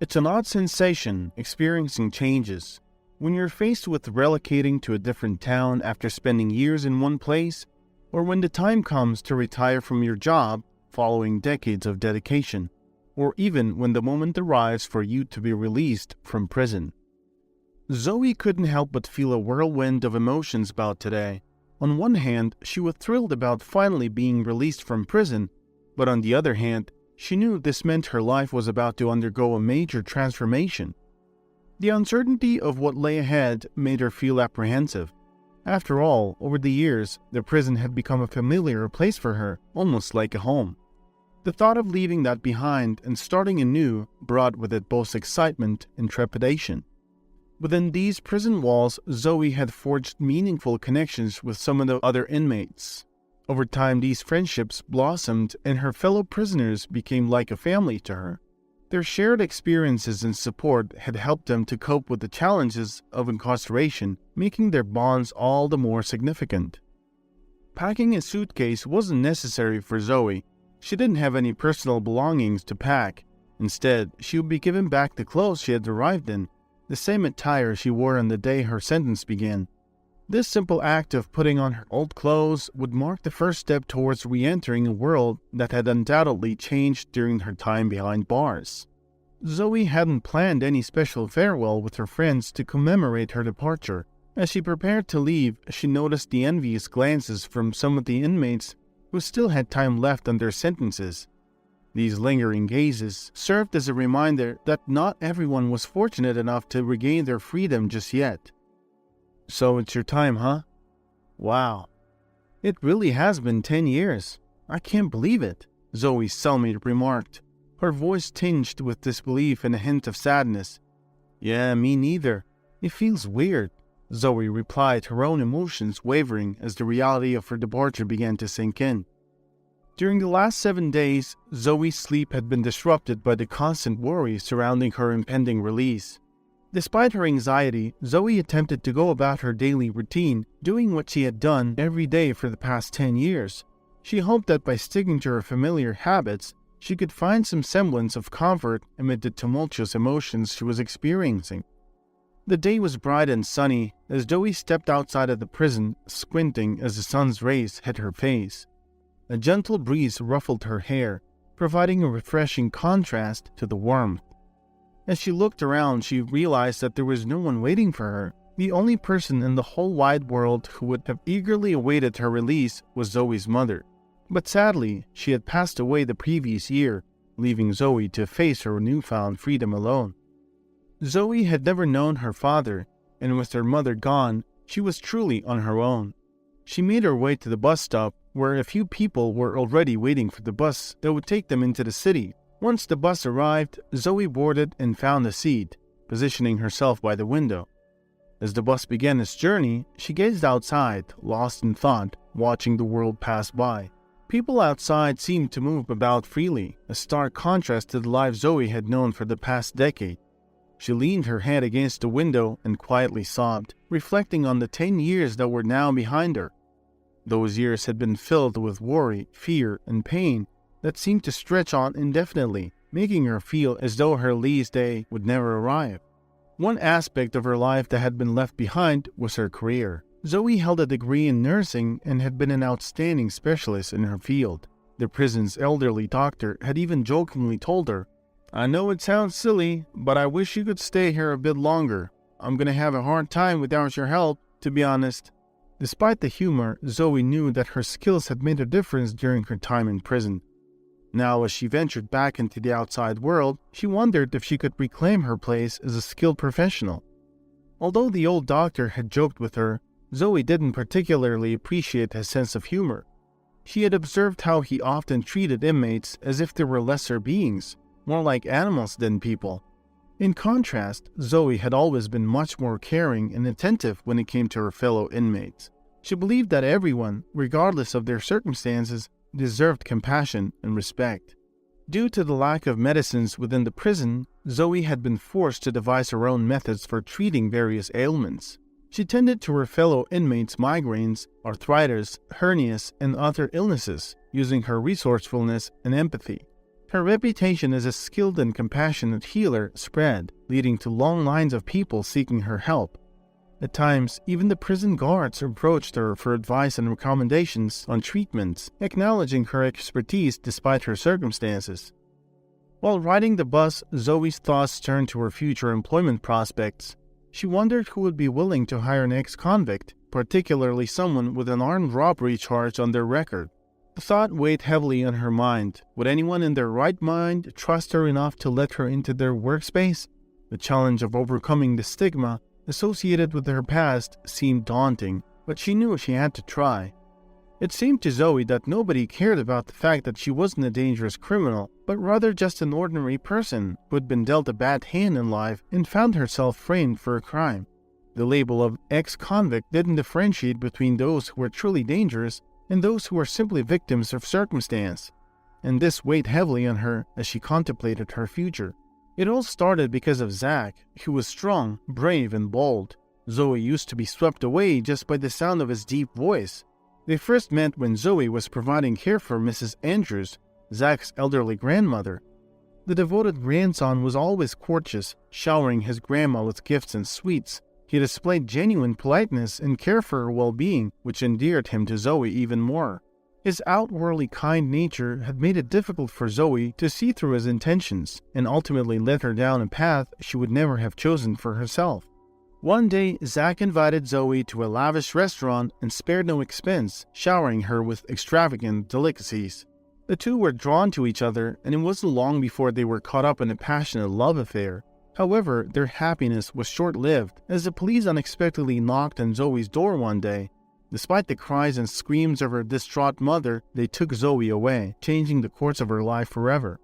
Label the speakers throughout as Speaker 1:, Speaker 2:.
Speaker 1: It's an odd sensation experiencing changes. When you're faced with relocating to a different town after spending years in one place, or when the time comes to retire from your job following decades of dedication, or even when the moment arrives for you to be released from prison. Zoe couldn't help but feel a whirlwind of emotions about today. On one hand, she was thrilled about finally being released from prison, but on the other hand, she knew this meant her life was about to undergo a major transformation. The uncertainty of what lay ahead made her feel apprehensive. After all, over the years, the prison had become a familiar place for her, almost like a home. The thought of leaving that behind and starting anew brought with it both excitement and trepidation. Within these prison walls, Zoe had forged meaningful connections with some of the other inmates. Over time, these friendships blossomed and her fellow prisoners became like a family to her. Their shared experiences and support had helped them to cope with the challenges of incarceration, making their bonds all the more significant. Packing a suitcase wasn't necessary for Zoe. She didn't have any personal belongings to pack. Instead, she would be given back the clothes she had arrived in, the same attire she wore on the day her sentence began. This simple act of putting on her old clothes would mark the first step towards re-entering a world that had undoubtedly changed during her time behind bars. Zoe hadn't planned any special farewell with her friends to commemorate her departure. As she prepared to leave, she noticed the envious glances from some of the inmates who still had time left on their sentences. These lingering gazes served as a reminder that not everyone was fortunate enough to regain their freedom just yet. "So it's your time, huh? Wow. It really has been 10 years. I can't believe it," Zoe's cellmate remarked, her voice tinged with disbelief and a hint of sadness. "Yeah, me neither. It feels weird," Zoe replied, her own emotions wavering as the reality of her departure began to sink in. During the last 7 days, Zoe's sleep had been disrupted by the constant worry surrounding her impending release. Despite her anxiety, Zoe attempted to go about her daily routine, doing what she had done every day for the past 10 years. She hoped that by sticking to her familiar habits, she could find some semblance of comfort amid the tumultuous emotions she was experiencing. The day was bright and sunny as Zoe stepped outside of the prison, squinting as the sun's rays hit her face. A gentle breeze ruffled her hair, providing a refreshing contrast to the warmth. As she looked around, she realized that there was no one waiting for her. The only person in the whole wide world who would have eagerly awaited her release was Zoe's mother. But sadly, she had passed away the previous year, leaving Zoe to face her newfound freedom alone. Zoe had never known her father, and with her mother gone, she was truly on her own. She made her way to the bus stop, where a few people were already waiting for the bus that would take them into the city. Once the bus arrived, Zoe boarded and found a seat, positioning herself by the window. As the bus began its journey, she gazed outside, lost in thought, watching the world pass by. People outside seemed to move about freely, a stark contrast to the life Zoe had known for the past decade. She leaned her head against the window and quietly sobbed, reflecting on the 10 years that were now behind her. Those years had been filled with worry, fear, and pain that seemed to stretch on indefinitely, making her feel as though her release day would never arrive. One aspect of her life that had been left behind was her career. Zoe held a degree in nursing and had been an outstanding specialist in her field. The prison's elderly doctor had even jokingly told her, "I know it sounds silly, but I wish you could stay here a bit longer. I'm gonna have a hard time without your help, to be honest." Despite the humor, Zoe knew that her skills had made a difference during her time in prison. Now, as she ventured back into the outside world, she wondered if she could reclaim her place as a skilled professional. Although the old doctor had joked with her, Zoe didn't particularly appreciate his sense of humor. She had observed how he often treated inmates as if they were lesser beings, more like animals than people. In contrast, Zoe had always been much more caring and attentive when it came to her fellow inmates. She believed that everyone, regardless of their circumstances, deserved compassion and respect. Due to the lack of medicines within the prison, Zoe had been forced to devise her own methods for treating various ailments. She tended to her fellow inmates' migraines, arthritis, hernias, and other illnesses, using her resourcefulness and empathy. Her reputation as a skilled and compassionate healer spread, leading to long lines of people seeking her help. At times, even the prison guards approached her for advice and recommendations on treatments, acknowledging her expertise despite her circumstances. While riding the bus, Zoe's thoughts turned to her future employment prospects. She wondered who would be willing to hire an ex-convict, particularly someone with an armed robbery charge on their record. The thought weighed heavily on her mind. Would anyone in their right mind trust her enough to let her into their workspace? The challenge of overcoming the stigma associated with her past seemed daunting, but she knew she had to try. It seemed to Zoe that nobody cared about the fact that she wasn't a dangerous criminal, but rather just an ordinary person who had been dealt a bad hand in life and found herself framed for a crime. The label of ex-convict didn't differentiate between those who were truly dangerous and those who were simply victims of circumstance, and this weighed heavily on her as she contemplated her future. It all started because of Zach, who was strong, brave, and bold. Zoe used to be swept away just by the sound of his deep voice. They first met when Zoe was providing care for Mrs. Andrews, Zach's elderly grandmother. The devoted grandson was always courteous, showering his grandma with gifts and sweets. He displayed genuine politeness and care for her well-being, which endeared him to Zoe even more. His outwardly kind nature had made it difficult for Zoe to see through his intentions, and ultimately led her down a path she would never have chosen for herself. One day, Zach invited Zoe to a lavish restaurant and spared no expense, showering her with extravagant delicacies. The two were drawn to each other, and it wasn't long before they were caught up in a passionate love affair. However, their happiness was short-lived, as the police unexpectedly knocked on Zoe's door one day. Despite the cries and screams of her distraught mother, they took Zoe away, changing the course of her life forever.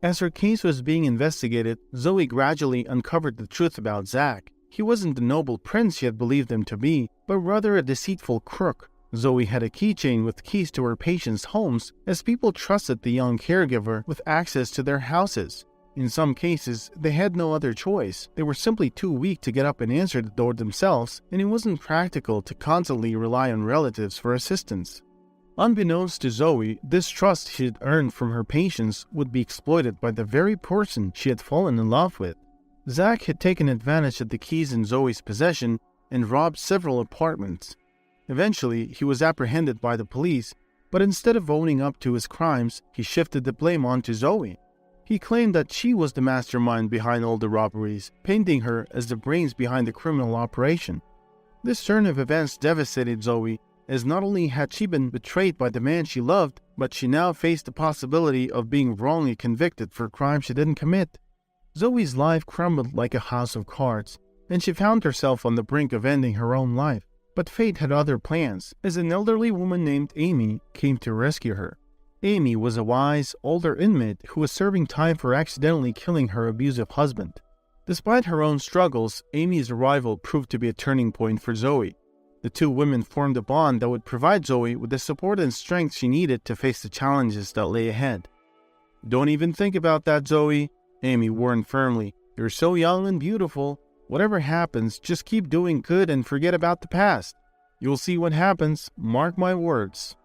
Speaker 1: As her case was being investigated, Zoe gradually uncovered the truth about Zach. He wasn't the noble prince she had believed him to be, but rather a deceitful crook. Zoe had a keychain with keys to her patients' homes, as people trusted the young caregiver with access to their houses. In some cases, they had no other choice. They were simply too weak to get up and answer the door themselves, and it wasn't practical to constantly rely on relatives for assistance. Unbeknownst to Zoe, this trust she had earned from her patients would be exploited by the very person she had fallen in love with. Zach had taken advantage of the keys in Zoe's possession and robbed several apartments. Eventually, he was apprehended by the police, but instead of owning up to his crimes, he shifted the blame onto Zoe. He claimed that she was the mastermind behind all the robberies, painting her as the brains behind the criminal operation. This turn of events devastated Zoe, as not only had she been betrayed by the man she loved, but she now faced the possibility of being wrongly convicted for a crime she didn't commit. Zoe's life crumbled like a house of cards, and she found herself on the brink of ending her own life. But fate had other plans, as an elderly woman named Amy came to rescue her. Amy was a wise, older inmate who was serving time for accidentally killing her abusive husband. Despite her own struggles, Amy's arrival proved to be a turning point for Zoe. The two women formed a bond that would provide Zoe with the support and strength she needed to face the challenges that lay ahead. "Don't even think about that, Zoe," Amy warned firmly. "You're so young and beautiful. Whatever happens, just keep doing good and forget about the past. You'll see what happens, mark my words."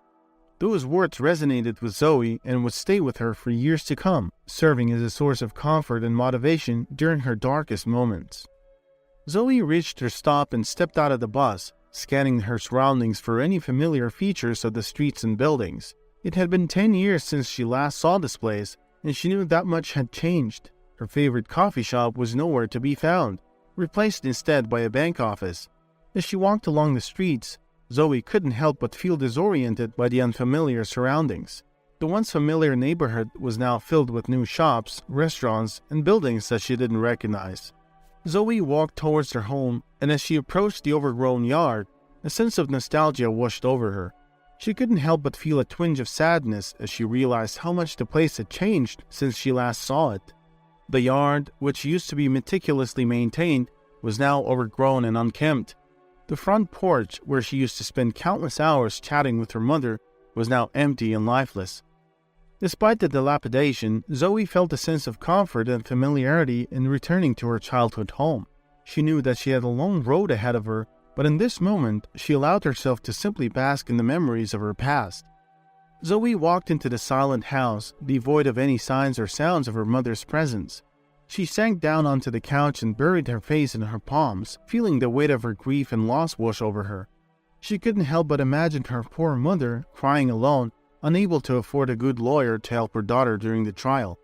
Speaker 1: Those words resonated with Zoe and would stay with her for years to come, serving as a source of comfort and motivation during her darkest moments. Zoe reached her stop and stepped out of the bus, scanning her surroundings for any familiar features of the streets and buildings. It had been 10 years since she last saw this place, and she knew that much had changed. Her favorite coffee shop was nowhere to be found, replaced instead by a bank office. As she walked along the streets, Zoe couldn't help but feel disoriented by the unfamiliar surroundings. The once familiar neighborhood was now filled with new shops, restaurants, and buildings that she didn't recognize. Zoe walked towards her home, and as she approached the overgrown yard, a sense of nostalgia washed over her. She couldn't help but feel a twinge of sadness as she realized how much the place had changed since she last saw it. The yard, which used to be meticulously maintained, was now overgrown and unkempt. The front porch, where she used to spend countless hours chatting with her mother, was now empty and lifeless. Despite the dilapidation, Zoe felt a sense of comfort and familiarity in returning to her childhood home. She knew that she had a long road ahead of her, but in this moment, she allowed herself to simply bask in the memories of her past. Zoe walked into the silent house, devoid of any signs or sounds of her mother's presence. She sank down onto the couch and buried her face in her palms, feeling the weight of her grief and loss wash over her. She couldn't help but imagine her poor mother, crying alone, unable to afford a good lawyer to help her daughter during the trial.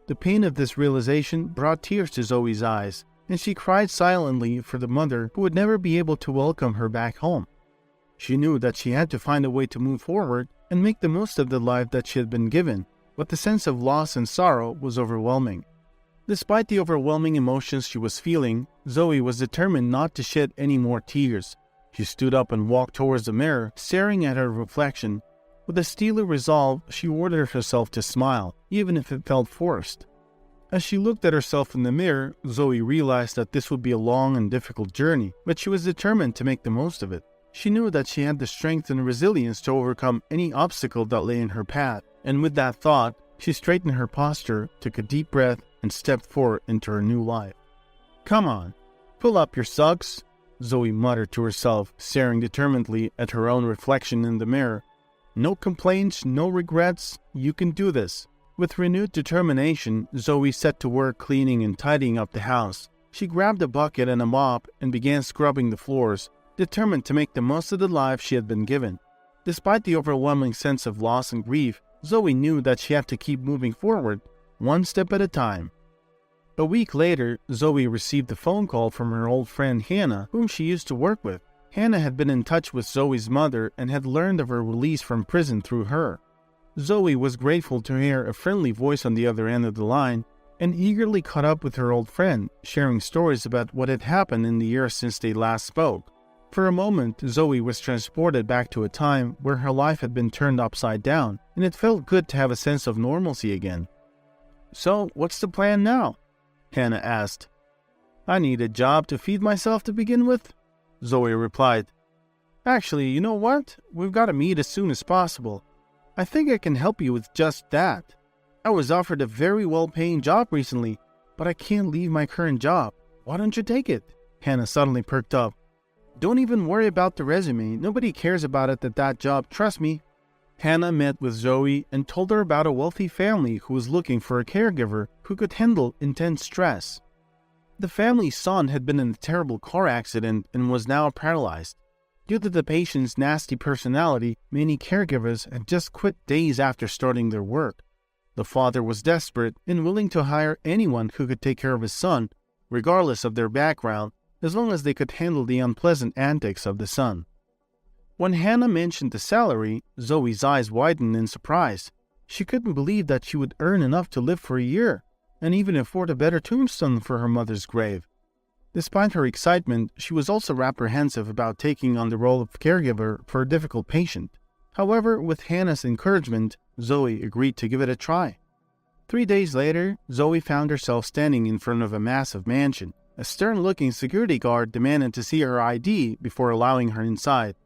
Speaker 1: The pain of this realization brought tears to Zoe's eyes, and she cried silently for the mother who would never be able to welcome her back home. She knew that she had to find a way to move forward and make the most of the life that she had been given, but the sense of loss and sorrow was overwhelming. Despite the overwhelming emotions she was feeling, Zoe was determined not to shed any more tears. She stood up and walked towards the mirror, staring at her reflection. With a steely resolve, she ordered herself to smile, even if it felt forced. As she looked at herself in the mirror, Zoe realized that this would be a long and difficult journey, but she was determined to make the most of it. She knew that she had the strength and resilience to overcome any obstacle that lay in her path, and with that thought, she straightened her posture, took a deep breath, and stepped forward into her new life. "Come on, pull up your socks," Zoe muttered to herself, staring determinedly at her own reflection in the mirror. "No complaints, no regrets, you can do this." With renewed determination, Zoe set to work cleaning and tidying up the house. She grabbed a bucket and a mop and began scrubbing the floors, determined to make the most of the life she had been given. Despite the overwhelming sense of loss and grief, Zoe knew that she had to keep moving forward, one step at a time. A week later, Zoe received a phone call from her old friend Hannah, whom she used to work with. Hannah had been in touch with Zoe's mother and had learned of her release from prison through her. Zoe was grateful to hear a friendly voice on the other end of the line and eagerly caught up with her old friend, sharing stories about what had happened in the years since they last spoke. For a moment, Zoe was transported back to a time where her life had been turned upside down, and it felt good to have a sense of normalcy again. "So, what's the plan now?" Hannah asked. "I need a job to feed myself to begin with," Zoe replied. "Actually, you know what? We've got to meet as soon as possible. I think I can help you with just that. I was offered a very well-paying job recently, but I can't leave my current job. Why don't you take it?" Hannah suddenly perked up. "Don't even worry about the resume. Nobody cares about it at that job, trust me." Hannah met with Zoe and told her about a wealthy family who was looking for a caregiver who could handle intense stress. The family's son had been in a terrible car accident and was now paralyzed. Due to the patient's nasty personality, many caregivers had just quit days after starting their work. The father was desperate and willing to hire anyone who could take care of his son, regardless of their background, as long as they could handle the unpleasant antics of the son. When Hannah mentioned the salary, Zoe's eyes widened in surprise. She couldn't believe that she would earn enough to live for a year, and even afford a better tombstone for her mother's grave. Despite her excitement, she was also apprehensive about taking on the role of caregiver for a difficult patient. However, with Hannah's encouragement, Zoe agreed to give it a try. 3 days later, Zoe found herself standing in front of a massive mansion. A stern-looking security guard demanded to see her ID before allowing her inside.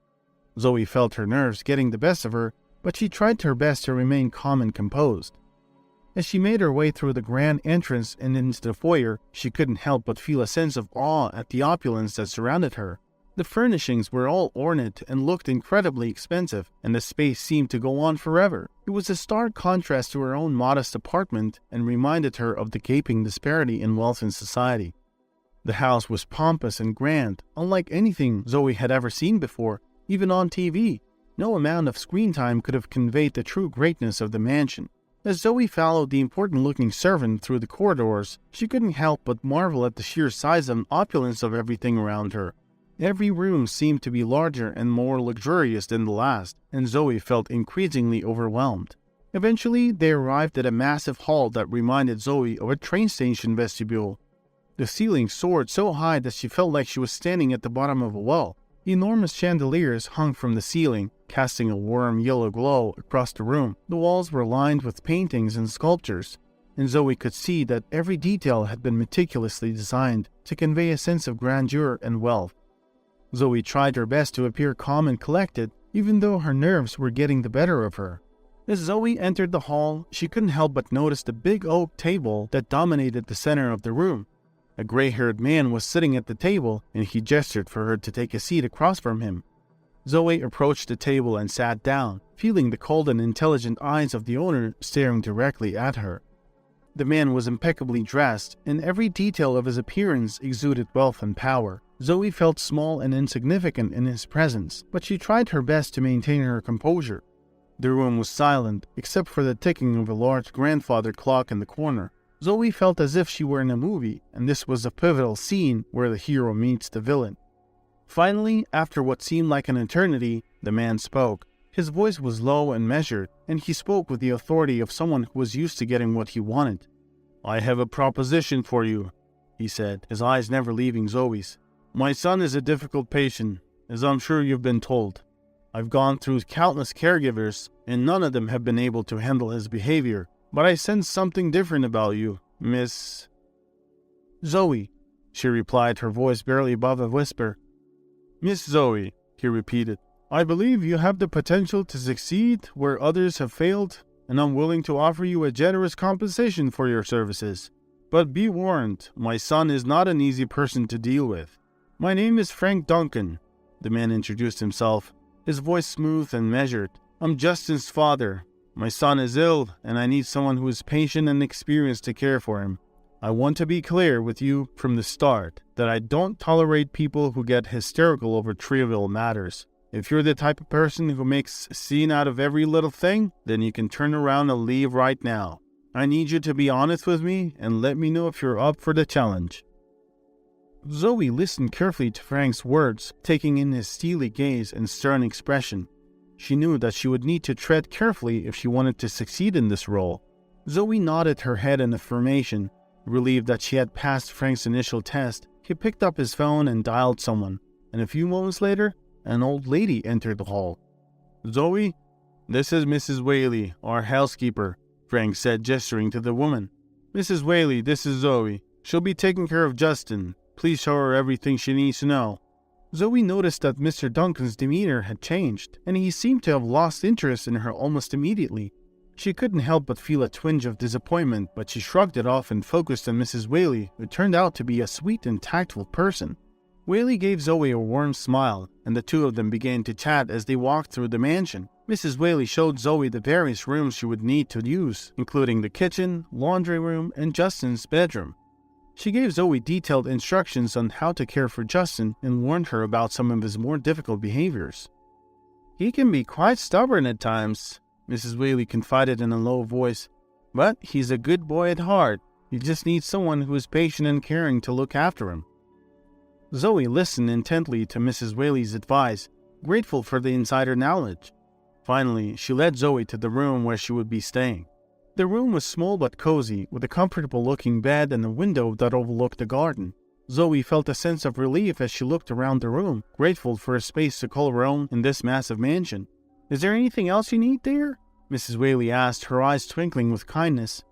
Speaker 1: Zoe felt her nerves getting the best of her, but she tried her best to remain calm and composed. As she made her way through the grand entrance and into the foyer, she couldn't help but feel a sense of awe at the opulence that surrounded her. The furnishings were all ornate and looked incredibly expensive, and the space seemed to go on forever. It was a stark contrast to her own modest apartment and reminded her of the gaping disparity in wealth in society. The house was pompous and grand, unlike anything Zoe had ever seen before, even on TV. No amount of screen time could have conveyed the true greatness of the mansion. As Zoe followed the important-looking servant through the corridors, she couldn't help but marvel at the sheer size and opulence of everything around her. Every room seemed to be larger and more luxurious than the last, and Zoe felt increasingly overwhelmed. Eventually, they arrived at a massive hall that reminded Zoe of a train station vestibule. The ceiling soared so high that she felt like she was standing at the bottom of a well. Enormous chandeliers hung from the ceiling, casting a warm yellow glow across the room. The walls were lined with paintings and sculptures, and Zoe could see that every detail had been meticulously designed to convey a sense of grandeur and wealth. Zoe tried her best to appear calm and collected, even though her nerves were getting the better of her. As Zoe entered the hall, she couldn't help but notice the big oak table that dominated the center of the room. A gray-haired man was sitting at the table, and he gestured for her to take a seat across from him. Zoe approached the table and sat down, feeling the cold and intelligent eyes of the owner staring directly at her. The man was impeccably dressed, and every detail of his appearance exuded wealth and power. Zoe felt small and insignificant in his presence, but she tried her best to maintain her composure. The room was silent, except for the ticking of a large grandfather clock in the corner. Zoe felt as if she were in a movie, and this was a pivotal scene where the hero meets the villain. Finally, after what seemed like an eternity, the man spoke. His voice was low and measured, and he spoke with the authority of someone who was used to getting what he wanted. "I have a proposition for you," he said, his eyes never leaving Zoe's. "My son is a difficult patient, as I'm sure you've been told. I've gone through countless caregivers, and none of them have been able to handle his behavior. But I sense something different about you, Miss Zoe," she replied, her voice barely above a whisper. "Miss Zoe," he repeated, "I believe you have the potential to succeed where others have failed, and I'm willing to offer you a generous compensation for your services. But be warned, my son is not an easy person to deal with. My name is Frank Duncan," the man introduced himself, his voice smooth and measured. "I'm Justin's father. My son is ill, and I need someone who is patient and experienced to care for him. I want to be clear with you from the start that I don't tolerate people who get hysterical over trivial matters. If you're the type of person who makes a scene out of every little thing, then you can turn around and leave right now. I need you to be honest with me and let me know if you're up for the challenge." Zoe listened carefully to Frank's words, taking in his steely gaze and stern expression. She knew that she would need to tread carefully if she wanted to succeed in this role. Zoe nodded her head in affirmation. Relieved that she had passed Frank's initial test, he picked up his phone and dialed someone, and a few moments later, an old lady entered the hall. "Zoe, this is Mrs. Whaley, our housekeeper," Frank said, gesturing to the woman. "Mrs. Whaley, this is Zoe. She'll be taking care of Justin. Please show her everything she needs to know." Zoe noticed that Mr. Duncan's demeanor had changed, and he seemed to have lost interest in her almost immediately. She couldn't help but feel a twinge of disappointment, but she shrugged it off and focused on Mrs. Whaley, who turned out to be a sweet and tactful person. Whaley gave Zoe a warm smile, and the two of them began to chat as they walked through the mansion. Mrs. Whaley showed Zoe the various rooms she would need to use, including the kitchen, laundry room, and Justin's bedroom. She gave Zoe detailed instructions on how to care for Justin and warned her about some of his more difficult behaviors. "He can be quite stubborn at times," Mrs. Whaley confided in a low voice, "but he's a good boy at heart. He just needs someone who is patient and caring to look after him." Zoe listened intently to Mrs. Whaley's advice, grateful for the insider knowledge. Finally, she led Zoe to the room where she would be staying. The room was small but cozy, with a comfortable-looking bed and a window that overlooked the garden. Zoe felt a sense of relief as she looked around the room, grateful for a space to call her own in this massive mansion. "Is there anything else you need, dear?" Mrs. Whaley asked, her eyes twinkling with kindness.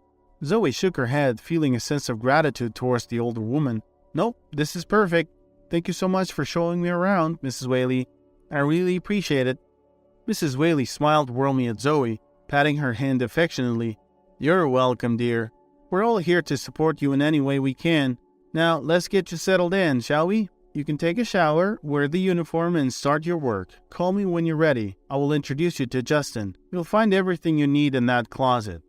Speaker 1: Zoe shook her head, feeling a sense of gratitude towards the older woman. "Nope, this is perfect. Thank you so much for showing me around, Mrs. Whaley. I really appreciate it." Mrs. Whaley smiled warmly at Zoe, patting her hand affectionately. "You're welcome, dear. We're all here to support you in any way we can. Now, let's get you settled in, shall we? You can take a shower, wear the uniform, and start your work. Call me when you're ready. I will introduce you to Justin. You'll find everything you need in that closet."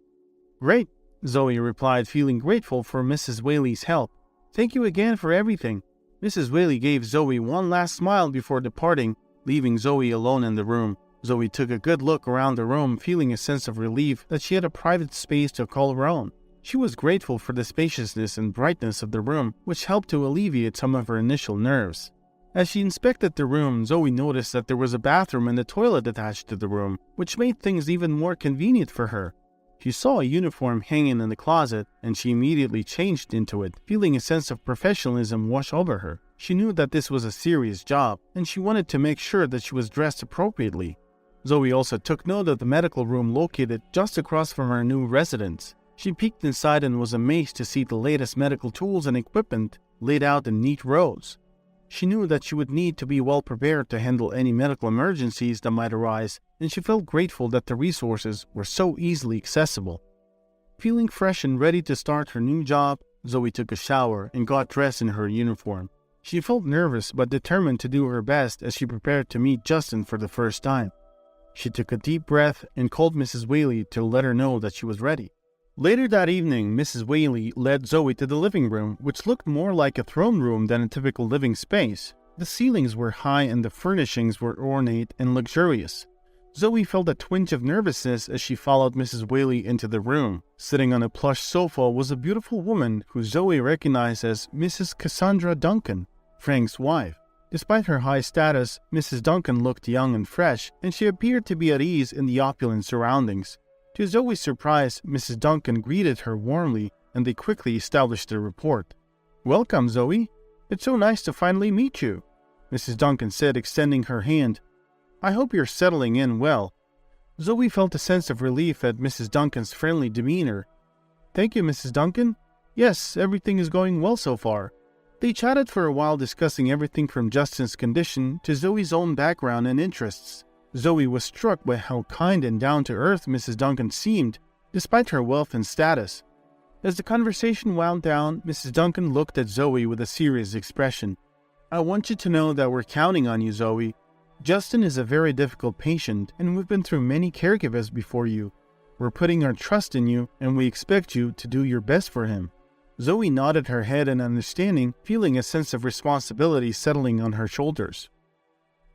Speaker 1: "Great," Zoe replied, feeling grateful for Mrs. Whaley's help. "Thank you again for everything." Mrs. Whaley gave Zoe one last smile before departing, leaving Zoe alone in the room. Zoe took a good look around the room, feeling a sense of relief that she had a private space to call her own. She was grateful for the spaciousness and brightness of the room, which helped to alleviate some of her initial nerves. As she inspected the room, Zoe noticed that there was a bathroom and a toilet attached to the room, which made things even more convenient for her. She saw a uniform hanging in the closet, and she immediately changed into it, feeling a sense of professionalism wash over her. She knew that this was a serious job, and she wanted to make sure that she was dressed appropriately. Zoe also took note of the medical room located just across from her new residence. She peeked inside and was amazed to see the latest medical tools and equipment laid out in neat rows. She knew that she would need to be well prepared to handle any medical emergencies that might arise, and she felt grateful that the resources were so easily accessible. Feeling fresh and ready to start her new job, Zoe took a shower and got dressed in her uniform. She felt nervous but determined to do her best as she prepared to meet Justin for the first time. She took a deep breath and called Mrs. Whaley to let her know that she was ready. Later that evening, Mrs. Whaley led Zoe to the living room, which looked more like a throne room than a typical living space. The ceilings were high and the furnishings were ornate and luxurious. Zoe felt a twinge of nervousness as she followed Mrs. Whaley into the room. Sitting on a plush sofa was a beautiful woman who Zoe recognized as Mrs. Cassandra Duncan, Frank's wife. Despite her high status, Mrs. Duncan looked young and fresh, and she appeared to be at ease in the opulent surroundings. To Zoe's surprise, Mrs. Duncan greeted her warmly, and they quickly established a rapport. "Welcome, Zoe. It's so nice to finally meet you," Mrs. Duncan said, extending her hand. "I hope you're settling in well." Zoe felt a sense of relief at Mrs. Duncan's friendly demeanor. "Thank you, Mrs. Duncan. Yes, everything is going well so far." They chatted for a while, discussing everything from Justin's condition to Zoe's own background and interests. Zoe was struck by how kind and down-to-earth Mrs. Duncan seemed, despite her wealth and status. As the conversation wound down, Mrs. Duncan looked at Zoe with a serious expression. "I want you to know that we're counting on you, Zoe. Justin is a very difficult patient, and we've been through many caregivers before you. We're putting our trust in you, and we expect you to do your best for him." Zoe nodded her head in understanding, feeling a sense of responsibility settling on her shoulders.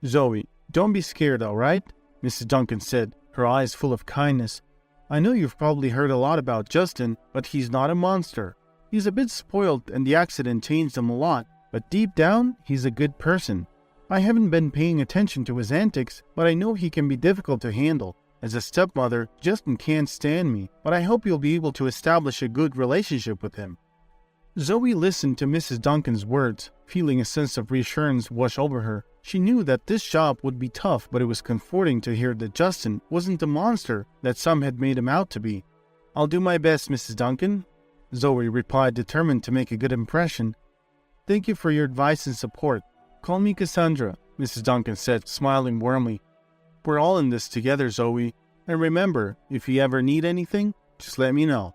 Speaker 1: "Zoe, don't be scared, all right?" Mrs. Duncan said, her eyes full of kindness. "I know you've probably heard a lot about Justin, but he's not a monster. He's a bit spoiled and the accident changed him a lot, but deep down, he's a good person. I haven't been paying attention to his antics, but I know he can be difficult to handle. As a stepmother, Justin can't stand me, but I hope you'll be able to establish a good relationship with him." Zoe listened to Mrs. Duncan's words, feeling a sense of reassurance wash over her. She knew that this job would be tough, but it was comforting to hear that Justin wasn't the monster that some had made him out to be. "I'll do my best, Mrs. Duncan," Zoe replied, determined to make a good impression. "Thank you for your advice and support. Call me Cassandra," Mrs. Duncan said, smiling warmly. "We're all in this together, Zoe. And remember, if you ever need anything, just let me know."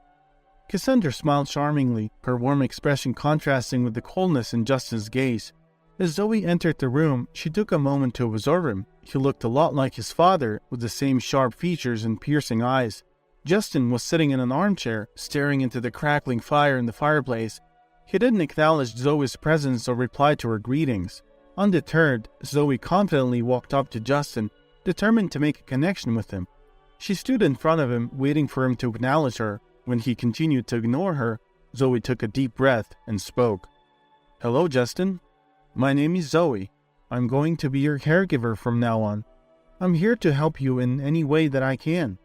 Speaker 1: Cassandra smiled charmingly, her warm expression contrasting with the coldness in Justin's gaze. As Zoe entered the room, she took a moment to observe him. He looked a lot like his father, with the same sharp features and piercing eyes. Justin was sitting in an armchair, staring into the crackling fire in the fireplace. He didn't acknowledge Zoe's presence or reply to her greetings. Undeterred, Zoe confidently walked up to Justin, determined to make a connection with him. She stood in front of him, waiting for him to acknowledge her. When he continued to ignore her, Zoe took a deep breath and spoke. "Hello, Justin. My name is Zoe. I'm going to be your caregiver from now on. I'm here to help you in any way that I can."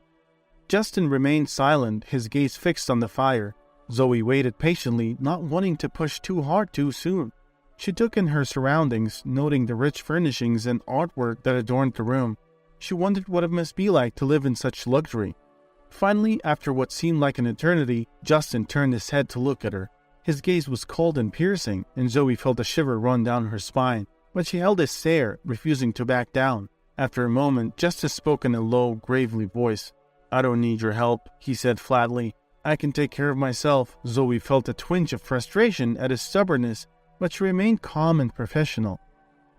Speaker 1: Justin remained silent, his gaze fixed on the fire. Zoe waited patiently, not wanting to push too hard too soon. She took in her surroundings, noting the rich furnishings and artwork that adorned the room. She wondered what it must be like to live in such luxury. Finally, after what seemed like an eternity, Justin turned his head to look at her. His gaze was cold and piercing, and Zoe felt a shiver run down her spine, but she held his stare, refusing to back down. After a moment, Justin spoke in a low, gravely voice. "I don't need your help," he said flatly. "I can take care of myself." Zoe felt a twinge of frustration at his stubbornness, but she remained calm and professional.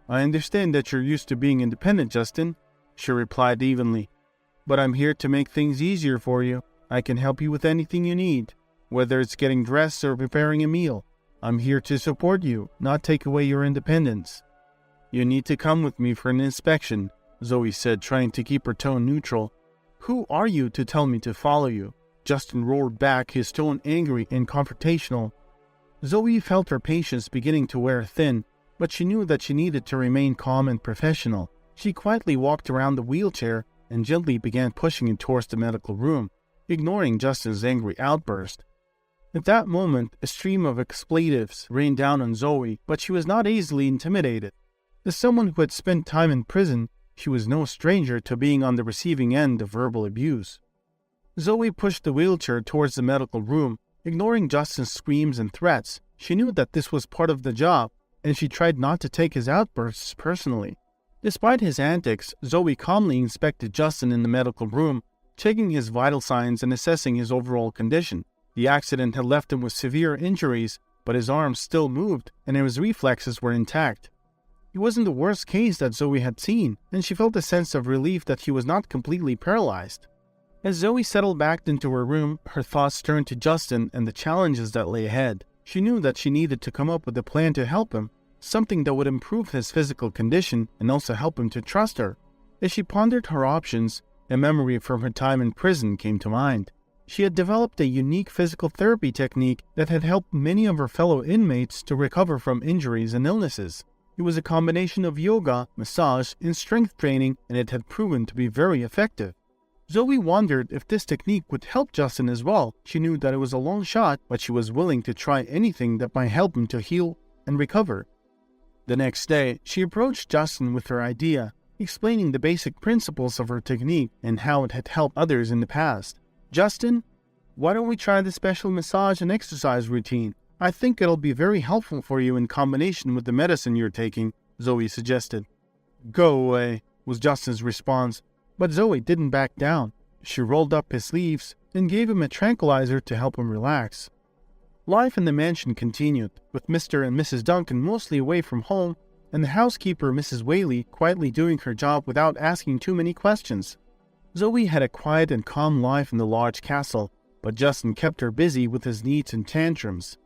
Speaker 1: "I understand that you're used to being independent, Justin," she replied evenly. "But I'm here to make things easier for you. I can help you with anything you need, whether it's getting dressed or preparing a meal. I'm here to support you, not take away your independence." "You need to come with me for an inspection," Zoe said, trying to keep her tone neutral. "Who are you to tell me to follow you?" Justin roared back, his tone angry and confrontational. Zoe felt her patience beginning to wear thin, but she knew that she needed to remain calm and professional. She quietly walked around the wheelchair and gently began pushing it towards the medical room, ignoring Justin's angry outburst. At that moment, a stream of expletives rained down on Zoe, but she was not easily intimidated. As someone who had spent time in prison, she was no stranger to being on the receiving end of verbal abuse. Zoe pushed the wheelchair towards the medical room, ignoring Justin's screams and threats. She knew that this was part of the job, and she tried not to take his outbursts personally. Despite his antics, Zoe calmly inspected Justin in the medical room, checking his vital signs and assessing his overall condition. The accident had left him with severe injuries, but his arms still moved and his reflexes were intact. It wasn't the worst case that Zoe had seen, and she felt a sense of relief that he was not completely paralyzed. As Zoe settled back into her room, her thoughts turned to Justin and the challenges that lay ahead. She knew that she needed to come up with a plan to help him, something that would improve his physical condition and also help him to trust her. As she pondered her options, a memory from her time in prison came to mind. She had developed a unique physical therapy technique that had helped many of her fellow inmates to recover from injuries and illnesses. It was a combination of yoga, massage, and strength training, and it had proven to be very effective. Zoe wondered if this technique would help Justin as well. She knew that it was a long shot, but she was willing to try anything that might help him to heal and recover. The next day, she approached Justin with her idea, explaining the basic principles of her technique and how it had helped others in the past. "Justin, why don't we try the special massage and exercise routine? I think it'll be very helpful for you in combination with the medicine you're taking," Zoe suggested. "Go away," was Justin's response, but Zoe didn't back down. She rolled up his sleeves and gave him a tranquilizer to help him relax. Life in the mansion continued, with Mr. and Mrs. Duncan mostly away from home, and the housekeeper, Mrs. Whaley, quietly doing her job without asking too many questions. Zoe had a quiet and calm life in the large castle, but Justin kept her busy with his needs and tantrums.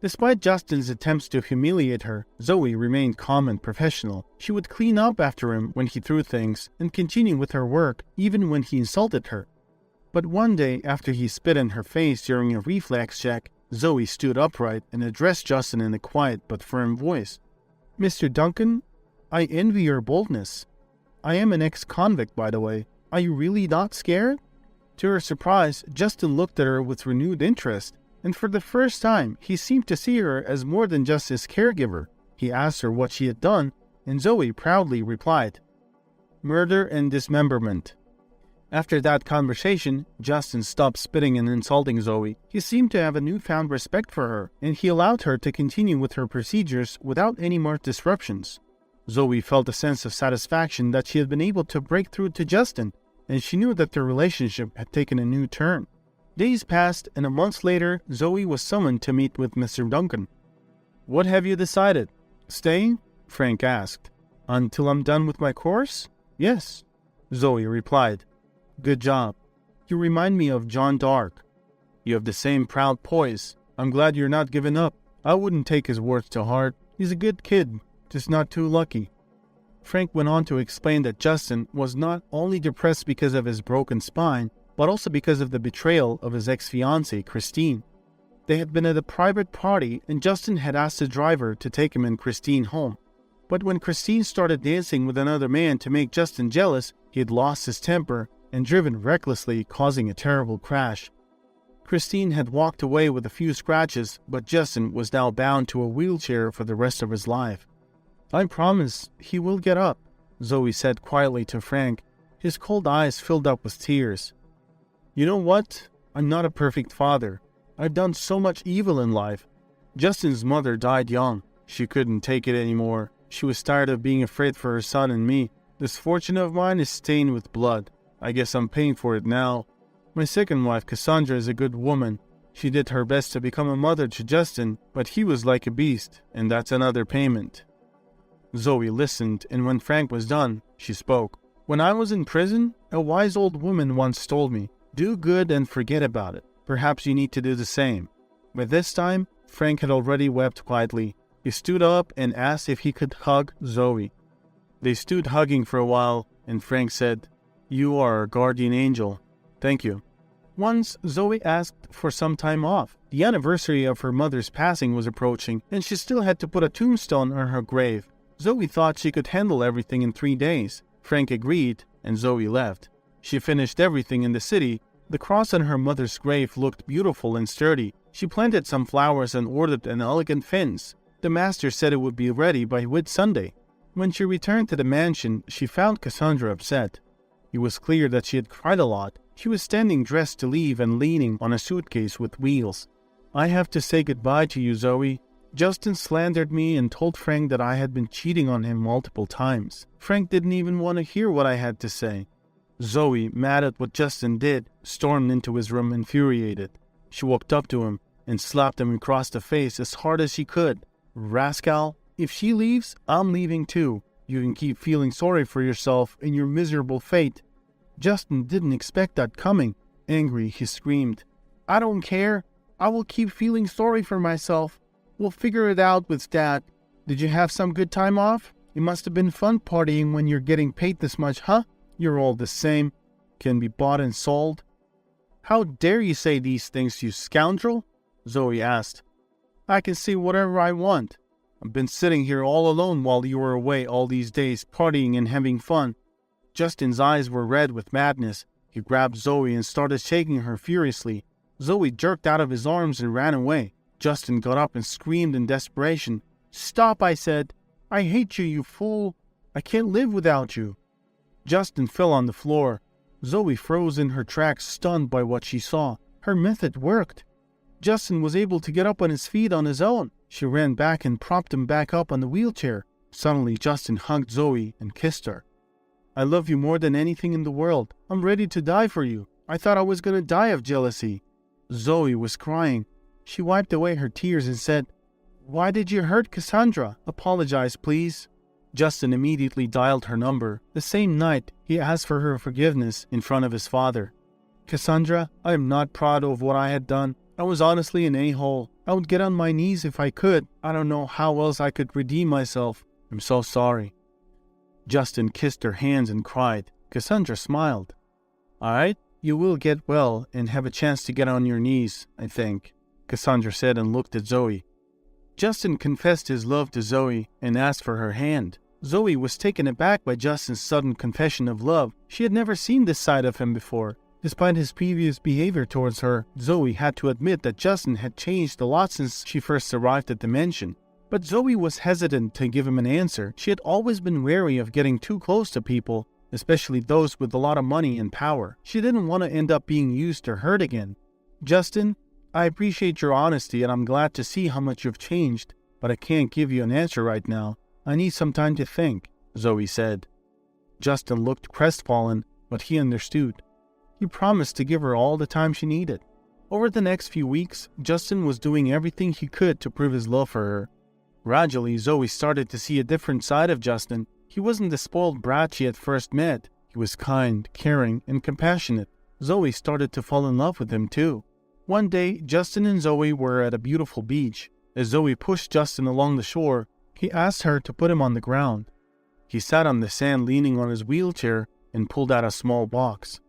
Speaker 1: Despite Justin's attempts to humiliate her, Zoe remained calm and professional. She would clean up after him when he threw things and continue with her work even when he insulted her. But one day, after he spit in her face during a reflex check, Zoe stood upright and addressed Justin in a quiet but firm voice. "Mr. Duncan, I envy your boldness. I am an ex-convict, by the way. Are you really not scared?" To her surprise, Justin looked at her with renewed interest, and for the first time, he seemed to see her as more than just his caregiver. He asked her what she had done, and Zoe proudly replied, "Murder and dismemberment." After that conversation, Justin stopped spitting and insulting Zoe. He seemed to have a newfound respect for her, and he allowed her to continue with her procedures without any more disruptions. Zoe felt a sense of satisfaction that she had been able to break through to Justin, and she knew that their relationship had taken a new turn. Days passed, and a month later, Zoe was summoned to meet with Mr. Duncan. "What have you decided? Staying?" Frank asked. "Until I'm done with my course?" "Yes," Zoe replied. "Good job. You remind me of John Dark. You have the same proud poise. I'm glad you're not giving up. I wouldn't take his words to heart. He's a good kid, just not too lucky." Frank went on to explain that Justin was not only depressed because of his broken spine, but also because of the betrayal of his ex-fiancée, Christine. They had been at a private party, and Justin had asked the driver to take him and Christine home. But when Christine started dancing with another man to make Justin jealous, he had lost his temper and driven recklessly, causing a terrible crash. Christine had walked away with a few scratches, but Justin was now bound to a wheelchair for the rest of his life. "I promise he will get up," Zoe said quietly to Frank. His cold eyes filled up with tears. "You know what? I'm not a perfect father. I've done so much evil in life. Justin's mother died young. She couldn't take it anymore. She was tired of being afraid for her son and me. This fortune of mine is stained with blood. I guess I'm paying for it now. My second wife, Cassandra, is a good woman. She did her best to become a mother to Justin, but he was like a beast, and that's another payment." Zoe listened, and when Frank was done, she spoke. "When I was in prison, a wise old woman once told me, 'Do good and forget about it.' Perhaps you need to do the same." By this time, Frank had already wept quietly. He stood up and asked if he could hug Zoe. They stood hugging for a while, and Frank said, "You are our guardian angel. Thank you." Once, Zoe asked for some time off. The anniversary of her mother's passing was approaching, and she still had to put a tombstone on her grave. Zoe thought she could handle everything in 3 days. Frank agreed, and Zoe left. She finished everything in the city. The cross on her mother's grave looked beautiful and sturdy. She planted some flowers and ordered an elegant fence. The master said it would be ready by Whitsunday. When she returned to the mansion, she found Cassandra upset. It was clear that she had cried a lot. She was standing dressed to leave and leaning on a suitcase with wheels. "I have to say goodbye to you, Zoe. Justin slandered me and told Frank that I had been cheating on him multiple times. Frank didn't even want to hear what I had to say." Zoe, mad at what Justin did, stormed into his room infuriated. She walked up to him. and slapped him across the face as hard as she could. "Rascal, if she leaves, I'm leaving too. You can keep feeling sorry for yourself and your miserable fate." Justin didn't expect that coming. Angry, he screamed, "I don't care. I will keep feeling sorry for myself. We'll figure it out with Dad. Did you have some good time off? It must have been fun partying when you're getting paid this much, huh? You're all the same. Can be bought and sold." "How dare you say these things, you scoundrel?" Zoe asked. "I can say whatever I want. I've been sitting here all alone while you were away all these days, partying and having fun." Justin's eyes were red with madness. He grabbed Zoe and started shaking her furiously. Zoe jerked out of his arms and ran away. Justin got up and screamed in desperation. "Stop, I said. I hate you, you fool. I can't live without you." Justin fell on the floor. Zoe froze in her tracks, stunned by what she saw. Her method worked. Justin was able to get up on his feet on his own. She ran back and propped him back up on the wheelchair. Suddenly, Justin hugged Zoe and kissed her. "I love you more than anything in the world. I'm ready to die for you. I thought I was going to die of jealousy." Zoe was crying. She wiped away her tears and said, "Why did you hurt Cassandra? Apologize, please." Justin immediately dialed her number. The same night, he asked for her forgiveness in front of his father. "Cassandra, I am not proud of what I had done. I was honestly an a-hole. I would get on my knees if I could. I don't know how else I could redeem myself. I'm so sorry." Justin kissed her hands and cried. Cassandra smiled. "All right, you will get well and have a chance to get on your knees, I think," Cassandra said and looked at Zoe. Justin confessed his love to Zoe and asked for her hand. Zoe was taken aback by Justin's sudden confession of love. She had never seen this side of him before. Despite his previous behavior towards her, Zoe had to admit that Justin had changed a lot since she first arrived at the mansion. But Zoe was hesitant to give him an answer. She had always been wary of getting too close to people, especially those with a lot of money and power. She didn't want to end up being used or hurt again. "Justin, I appreciate your honesty and I'm glad to see how much you've changed, but I can't give you an answer right now. I need some time to think," Zoe said. Justin looked crestfallen, but he understood. He promised to give her all the time she needed. Over the next few weeks, Justin was doing everything he could to prove his love for her. Gradually, Zoe started to see a different side of Justin. He wasn't the spoiled brat she had first met. He was kind, caring, and compassionate. Zoe started to fall in love with him too. One day, Justin and Zoe were at a beautiful beach. As Zoe pushed Justin along the shore, he asked her to put him on the ground. He sat on the sand leaning on his wheelchair and pulled out a small box.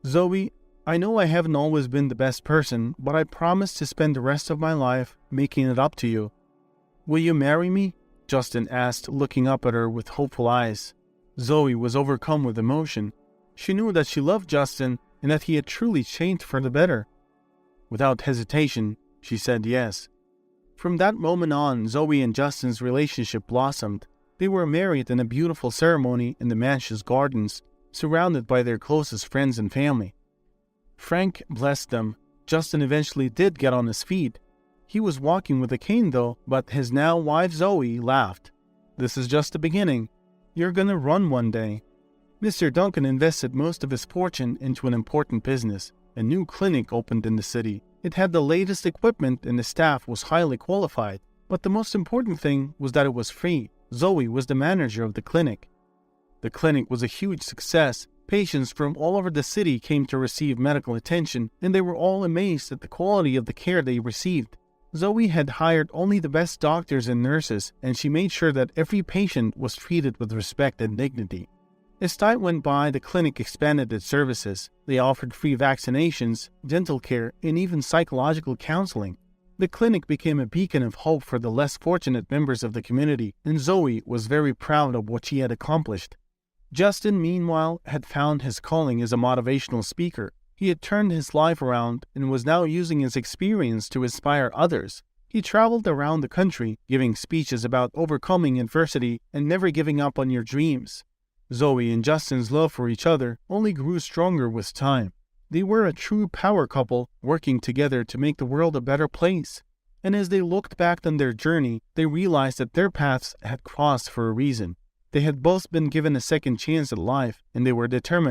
Speaker 1: "Zoe, I know I haven't always been the best person, but I promise to spend the rest of my life making it up to you. Will you marry me?" Justin asked, looking up at her with hopeful eyes. Zoe was overcome with emotion. She knew that she loved Justin and that he had truly changed for the better. Without hesitation, she said yes. From that moment on, Zoe and Justin's relationship blossomed. They were married in a beautiful ceremony in the mansion's gardens, surrounded by their closest friends and family. Frank blessed them. Justin eventually did get on his feet. He was walking with a cane though, but his now wife Zoe laughed. "This is just the beginning. You're gonna run one day." Mr. Duncan invested most of his fortune into an important business. A new clinic opened in the city. It had the latest equipment and the staff was highly qualified. But the most important thing was that it was free. Zoe was the manager of the clinic. The clinic was a huge success. Patients from all over the city came to receive medical attention, and they were all amazed at the quality of the care they received. Zoe had hired only the best doctors and nurses, and she made sure that every patient was treated with respect and dignity. As time went by, the clinic expanded its services. They offered free vaccinations, dental care, and even psychological counseling. The clinic became a beacon of hope for the less fortunate members of the community, and Zoe was very proud of what she had accomplished. Justin, meanwhile, had found his calling as a motivational speaker. He had turned his life around and was now using his experience to inspire others. He traveled around the country, giving speeches about overcoming adversity and never giving up on your dreams. Zoe and Justin's love for each other only grew stronger with time. They were a true power couple, working together to make the world a better place. And as they looked back on their journey, they realized that their paths had crossed for a reason. They had both been given a second chance at life, and they were determined